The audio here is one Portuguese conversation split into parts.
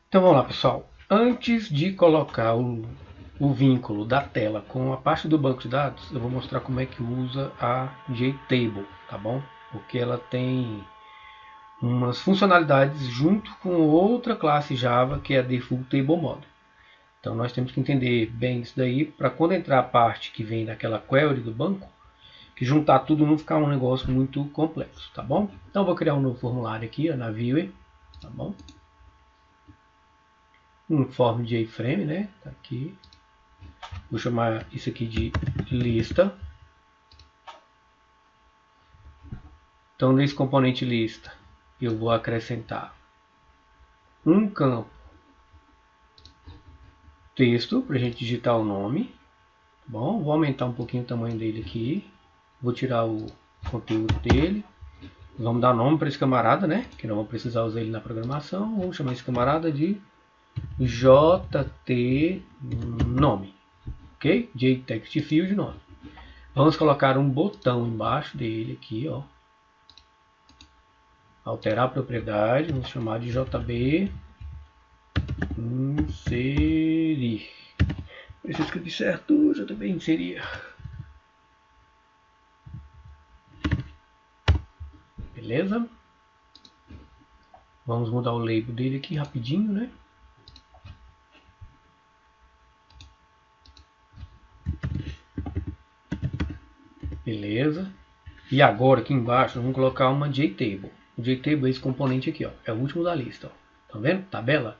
Então vamos lá, pessoal. Antes de colocar o vínculo da tela com a parte do banco de dados, eu vou mostrar como é que usa a JTable, tá bom? Porque ela tem umas funcionalidades junto com outra classe Java que é a Default Table Model. Então nós temos que entender bem isso daí para quando entrar a parte que vem daquela query do banco, que juntar tudo não ficar um negócio muito complexo, tá bom? Então eu vou criar um novo formulário aqui, ó, na Viewer, tá bom? Um form JFrame, né? Tá aqui. Vou chamar isso aqui de lista. Então nesse componente lista eu vou acrescentar um campo texto para a gente digitar o nome. Bom, vou aumentar um pouquinho o tamanho dele aqui. Vou tirar o conteúdo dele. Vamos dar nome para esse camarada, né? Que não vamos precisar usar ele na programação. Vamos chamar esse camarada de JT nome. Ok? JText Field nome. Vamos colocar um botão embaixo dele aqui, ó. Alterar a propriedade. Vamos chamar de JB inserir. Preciso escrever certo. JB inserir. Beleza? Vamos mudar o label dele aqui rapidinho, né? Beleza. E agora aqui embaixo vamos colocar uma JTable. O JTable é esse componente aqui, ó. É o último da lista, ó. Tá vendo? Tabela.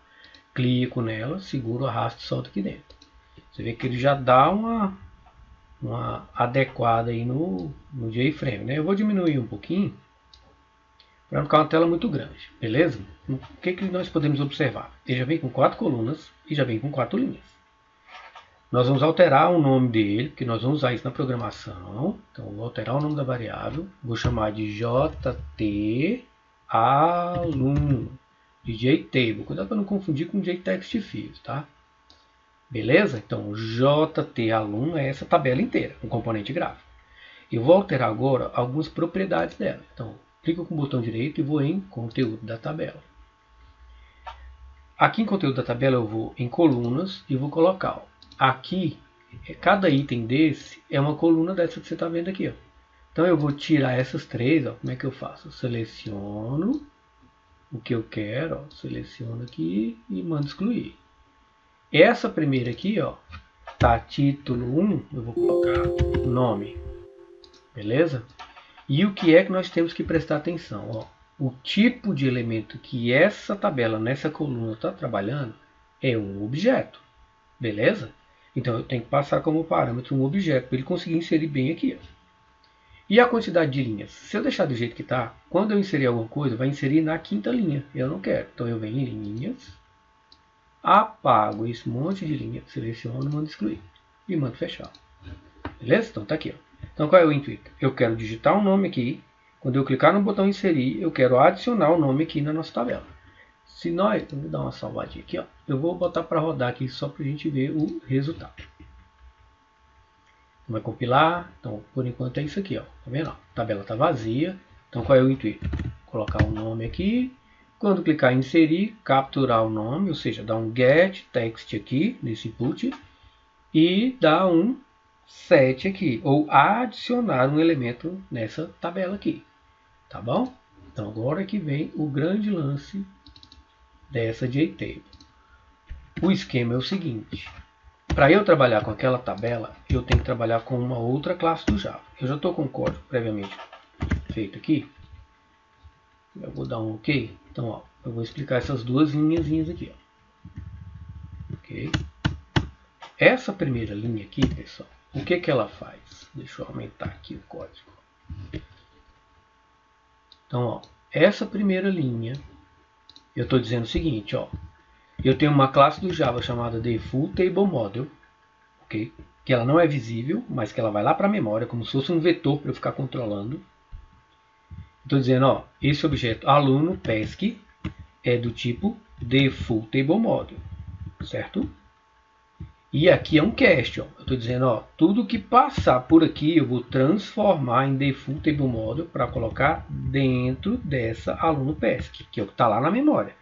Clico nela, seguro, arrasto e solto aqui dentro. Você vê que ele já dá uma adequada aí no JFrame, né? Eu vou diminuir um pouquinho para não ficar uma tela muito grande, beleza? O que nós podemos observar? Ele já vem com 4 colunas e já vem com 4 linhas. Nós vamos alterar o nome dele, porque nós vamos usar isso na programação. Então, vou alterar o nome da variável. Vou chamar de JTAluno, de JTable. Cuidado para não confundir com JTextField, tá? Beleza? Então, JTAluno é essa tabela inteira, um componente gráfico. Eu vou alterar agora algumas propriedades dela. Então, clico com o botão direito e vou em conteúdo da tabela. Aqui em conteúdo da tabela eu vou em colunas e vou colocar, ó, aqui, cada item desse é uma coluna dessa que você está vendo aqui, ó. Então eu vou tirar essas três, ó. Como é que eu faço? Eu seleciono o que eu quero, ó, seleciono aqui e mando excluir. Essa primeira aqui, ó, tá título 1, eu vou colocar nome, beleza? E o que é que nós temos que prestar atenção, ó? O tipo de elemento que essa tabela nessa coluna está trabalhando é um objeto, beleza? Então eu tenho que passar como parâmetro um objeto para ele conseguir inserir bem aqui, ó. E a quantidade de linhas? Se eu deixar do jeito que está, quando eu inserir alguma coisa, vai inserir na quinta linha. Eu não quero. Então eu venho em linhas, apago esse monte de linha, seleciono, mando excluir e mando fechar. Beleza? Então tá aqui, ó. Então qual é o intuito? Eu quero digitar um nome aqui. Quando eu clicar no botão inserir, eu quero adicionar o nome aqui na nossa tabela. Se nós, eu vou dar uma salvadinha aqui, ó. Eu vou botar para rodar aqui só para a gente ver o resultado. Vai compilar. Então, por enquanto é isso aqui, ó. Tá vendo? A tabela está vazia. Então, qual é o intuito? Colocar um nome aqui. Quando clicar em inserir, capturar o nome, ou seja, dar um get text aqui nesse input e dar um set aqui, ou adicionar um elemento nessa tabela aqui. Tá bom? Então, agora que vem o grande lance dessa JTable. O esquema é o seguinte. Para eu trabalhar com aquela tabela, eu tenho que trabalhar com uma outra classe do Java. Eu já estou com o código previamente feito aqui. Eu vou dar um OK. Então, ó, eu vou explicar essas duas linhazinhas aqui. Ó. OK? Essa primeira linha aqui, pessoal, o que ela faz? Deixa eu aumentar aqui o código. Então, ó, essa primeira linha, eu estou dizendo o seguinte, ó. Eu tenho uma classe do Java chamada Default Table Model, okay? Que ela não é visível, mas que ela vai lá para a memória, como se fosse um vetor para eu ficar controlando. Estou dizendo, ó, esse objeto aluno PESC é do tipo Default Table Model, certo? E aqui é um cast, ó. Eu estou dizendo, ó, tudo que passar por aqui eu vou transformar em Default Table Model para colocar dentro dessa aluno PESC, que é o que está lá na memória.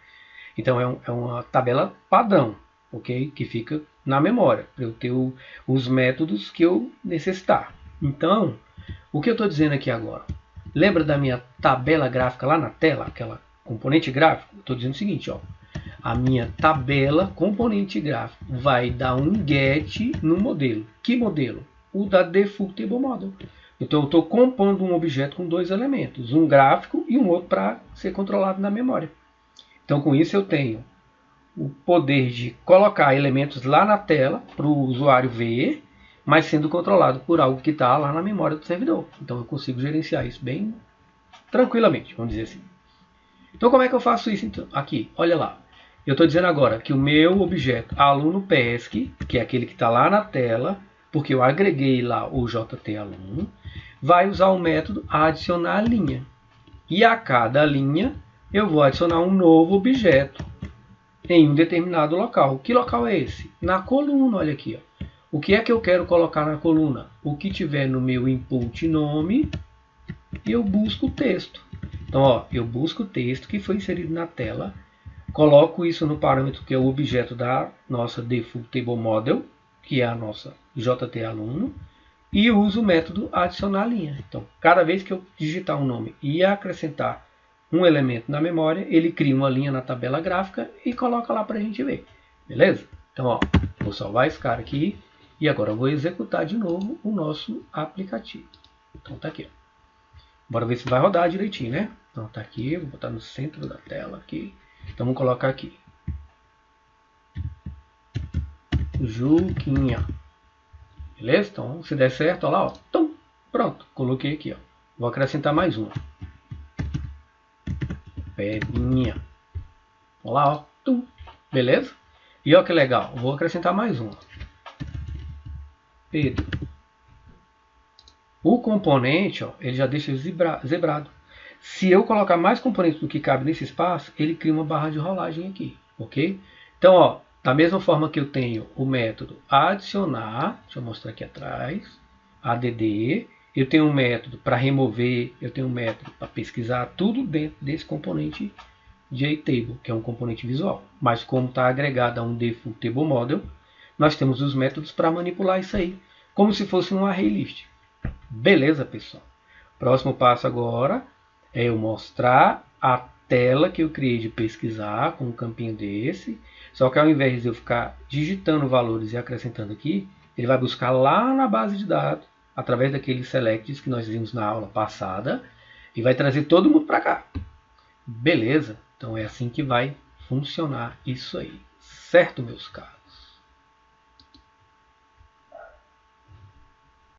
Então é uma tabela padrão, ok? Que fica na memória, para eu ter os métodos que eu necessitar. Então, o que eu estou dizendo aqui agora? Lembra da minha tabela gráfica lá na tela, aquela componente gráfico? Estou dizendo o seguinte, ó. A minha tabela componente gráfico vai dar um get no modelo. Que modelo? O da Default Table Model. Então eu estou compondo um objeto com dois elementos, um gráfico e um outro para ser controlado na memória. Então com isso eu tenho o poder de colocar elementos lá na tela para o usuário ver, mas sendo controlado por algo que está lá na memória do servidor. Então eu consigo gerenciar isso bem tranquilamente, vamos dizer assim. Então como é que eu faço isso então? Aqui, olha lá. Eu estou dizendo agora que o meu objeto aluno PESC, que é aquele que está lá na tela, porque eu agreguei lá o JT aluno, vai usar o método adicionar linha. E a cada linha eu vou adicionar um novo objeto em um determinado local. Que local é esse? Na coluna, olha aqui. Ó. O que é que eu quero colocar na coluna? O que tiver no meu input nome e eu busco o texto. Então, ó, eu busco o texto que foi inserido na tela, coloco isso no parâmetro que é o objeto da nossa Default Table Model, que é a nossa JT aluno, e uso o método adicionar linha. Então, cada vez que eu digitar um nome e acrescentar um elemento na memória, ele cria uma linha na tabela gráfica e coloca lá para a gente ver. Beleza? Então, ó, vou salvar esse cara aqui e agora eu vou executar de novo o nosso aplicativo. Então, tá aqui. Ó. Bora ver se vai rodar direitinho, né? Então, tá aqui, vou botar no centro da tela aqui. Então, vamos colocar aqui. Juquinha. Beleza? Então, se der certo, olha lá, ó. Tum, pronto, coloquei aqui, ó. Vou acrescentar mais uma. Pedrinha. Olha lá, ó. Tum. Beleza? E olha que legal, vou acrescentar mais uma. Pedro. O componente, ó, ele já deixa zebrado. Se eu colocar mais componentes do que cabe nesse espaço, ele cria uma barra de rolagem aqui, ok? Então, ó, da mesma forma que eu tenho o método adicionar, deixa eu mostrar aqui atrás, add, eu tenho um método para remover, eu tenho um método para pesquisar, tudo dentro desse componente JTable, que é um componente visual. Mas como está agregado a um Default Table Model, nós temos os métodos para manipular isso aí, como se fosse um array list. Beleza, pessoal? Próximo passo agora é eu mostrar a tela que eu criei de pesquisar com um campinho desse. Só que ao invés de eu ficar digitando valores e acrescentando aqui, ele vai buscar lá na base de dados, através daqueles selects que nós vimos na aula passada, e vai trazer todo mundo para cá. Beleza? Então é assim que vai funcionar isso aí. Certo, meus caros?